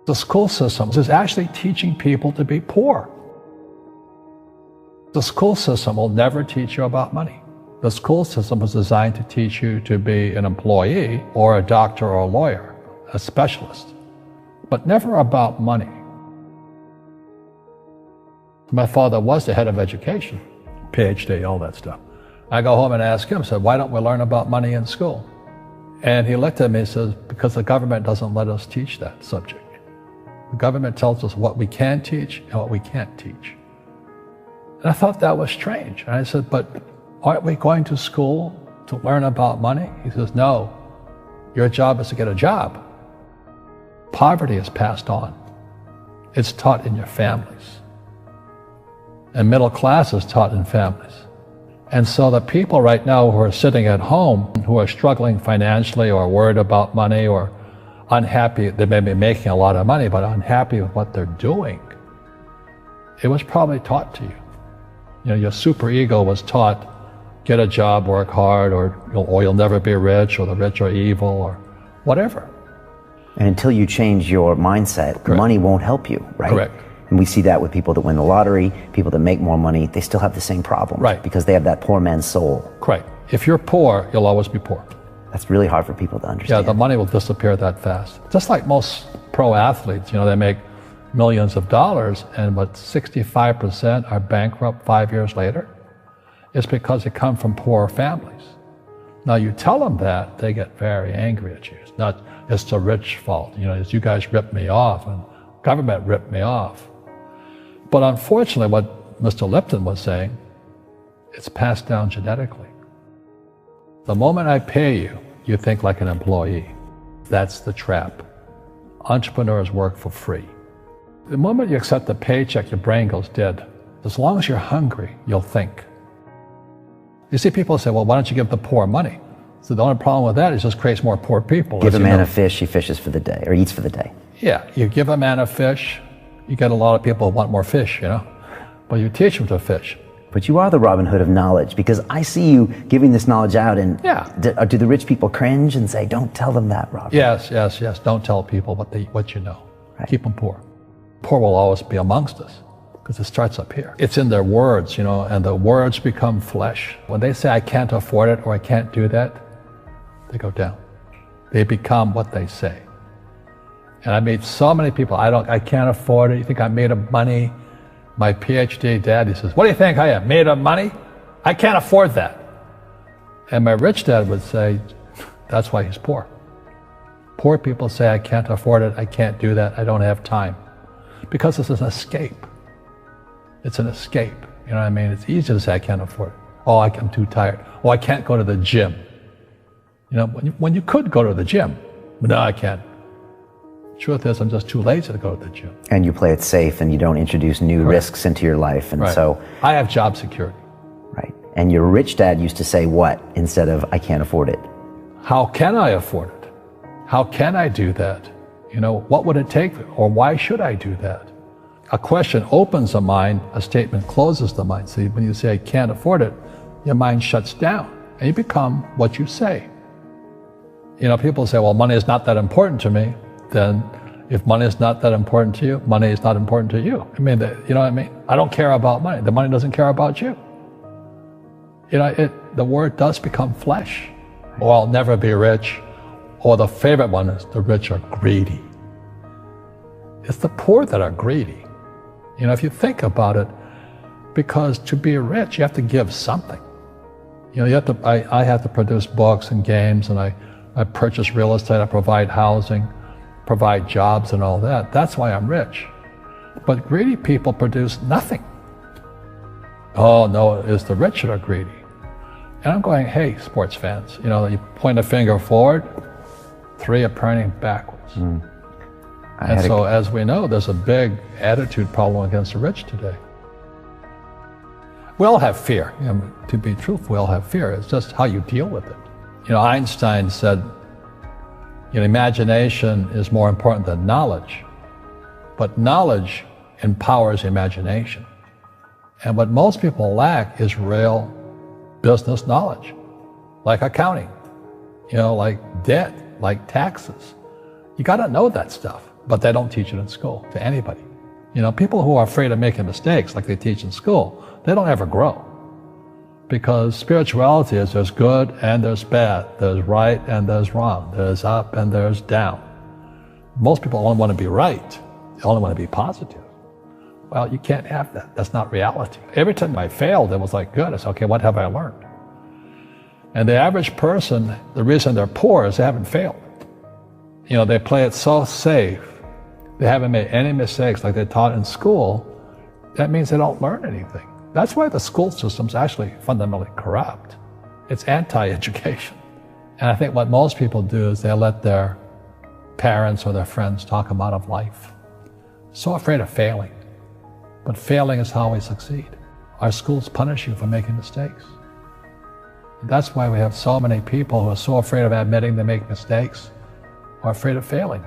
The school system is actually teaching people to be poor. The school system will never teach you about money. The school system is designed to teach you to be an employee or a doctor or a lawyer, a specialist, but never about money. My father was the head of education, PhD, all that stuff. I go home and ask him, I said, why don't we learn about money in school? And he looked at me and says, because the government doesn't let us teach that subject. The government tells us what we can teach and what we can't teach. And I thought that was strange. And I said, but aren't we going to school to learn about money? He says, no, your job is to get a job. Poverty is passed on. It's taught in your families. And middle class is taught in families. And so the people right now who are sitting at home, who are struggling financially or worried about money or unhappy, they may be making a lot of money, but unhappy with what they're doing, it was probably taught to you. You know, your superego was taught, get a job, work hard, or you'll never be rich, or the rich are evil, or whatever. And until you change your mindset, Correct. Money won't help you, right? Correct. And we see that with people that win the lottery, people that make more money, they still have the same problem. Right. Because they have that poor man's soul. Correct. If you're poor, you'll always be poor. That's really hard for people to understand. Yeah, the money will disappear that fast. Just like most pro athletes, you know, they make millions of dollars, and but 65% are bankrupt 5 years later. It's because they come from poor families. Now you tell them that, they get very angry at you. It's not, it's the rich fault. You know, it's you guys ripped me off and government ripped me off. But unfortunately, what Mr. Lipton was saying, it's passed down genetically. The moment I pay you, you think like an employee. That's the trap. Entrepreneurs work for free. The moment you accept the paycheck, your brain goes dead. As long as you're hungry, you'll think. You see people say, well, why don't you give the poor money? So the only problem with that is it just creates more poor people. Give a man a fish, he fishes for the day, or eats for the day. Yeah, you give a man a fish, you get a lot of people who want more fish, you know? But you teach them to fish. But you are the Robin Hood of knowledge, because I see you giving this knowledge out, and do the rich people cringe and say, don't tell them that, Robin? Yes. Don't tell people what you know. Right. Keep them poor. Poor will always be amongst us, because it starts up here. It's in their words, you know, and the words become flesh. When they say, I can't afford it, or I can't do that, they go down. They become what they say. And I meet so many people, I can't afford it. You think I'm made of money? My PhD dad, he says, what do you think I am, made of money? I can't afford that. And my rich dad would say, that's why he's poor. Poor people say, I can't afford it, I can't do that, I don't have time. Because it's an escape. It's an escape, you know what I mean? It's easy to say, I can't afford it. Oh, I'm too tired. Oh, I can't go to the gym. You know, when you could go to the gym, but no, I can't. Truth is, I'm just too lazy to go to the gym. And you play it safe, and you don't introduce new risks into your life, and so... I have job security. Right. And your rich dad used to say what instead of, I can't afford it? How can I afford it? How can I do that? You know, what would it take, or why should I do that? A question opens the mind, a statement closes the mind. See, when you say, I can't afford it, your mind shuts down, and you become what you say. You know, people say, well, money is not that important to me. Then if money is not that important to you, money is not important to you. I mean, you know what I mean? I don't care about money. The money doesn't care about you. You know, the word does become flesh. Or I'll never be rich. Or the favorite one is the rich are greedy. It's the poor that are greedy. You know, if you think about it, because to be rich, you have to give something. You know, I have to produce books and games, and I purchase real estate, I provide housing, provide jobs and all that. That's why I'm rich. But greedy people produce nothing. Oh no, it's the rich that are greedy. And I'm going, hey, sports fans, you know, you point a finger forward, three are pointing backwards. And so as we know, there's a big attitude problem against the rich today. We all have fear. You know, to be truthful, we all have fear. It's just how you deal with it. You know, Einstein said, you know, imagination is more important than knowledge, but knowledge empowers imagination. And what most people lack is real business knowledge, like accounting, you know, like debt, like taxes. You got to know that stuff. but they don't teach it in school to anybody. You know, people who are afraid of making mistakes like they teach in school, they don't ever grow. Because spirituality is there's good and there's bad, there's right and there's wrong, there's up and there's down. Most people only want to be right, they only want to be positive. Well, you can't have that. That's not reality. Every time I failed, it was like, good. I said, okay, what have I learned? And the average person, the reason they're poor is they haven't failed. You know, they play it so safe. They haven't made any mistakes like they taught in school. That means they don't learn anything. That's why the school system's actually fundamentally corrupt. It's anti-education. And I think what most people do is they let their parents or their friends talk them out of life. So afraid of failing. But failing is how we succeed. Our schools punish you for making mistakes. That's why we have so many people who are so afraid of admitting they make mistakes or afraid of failing.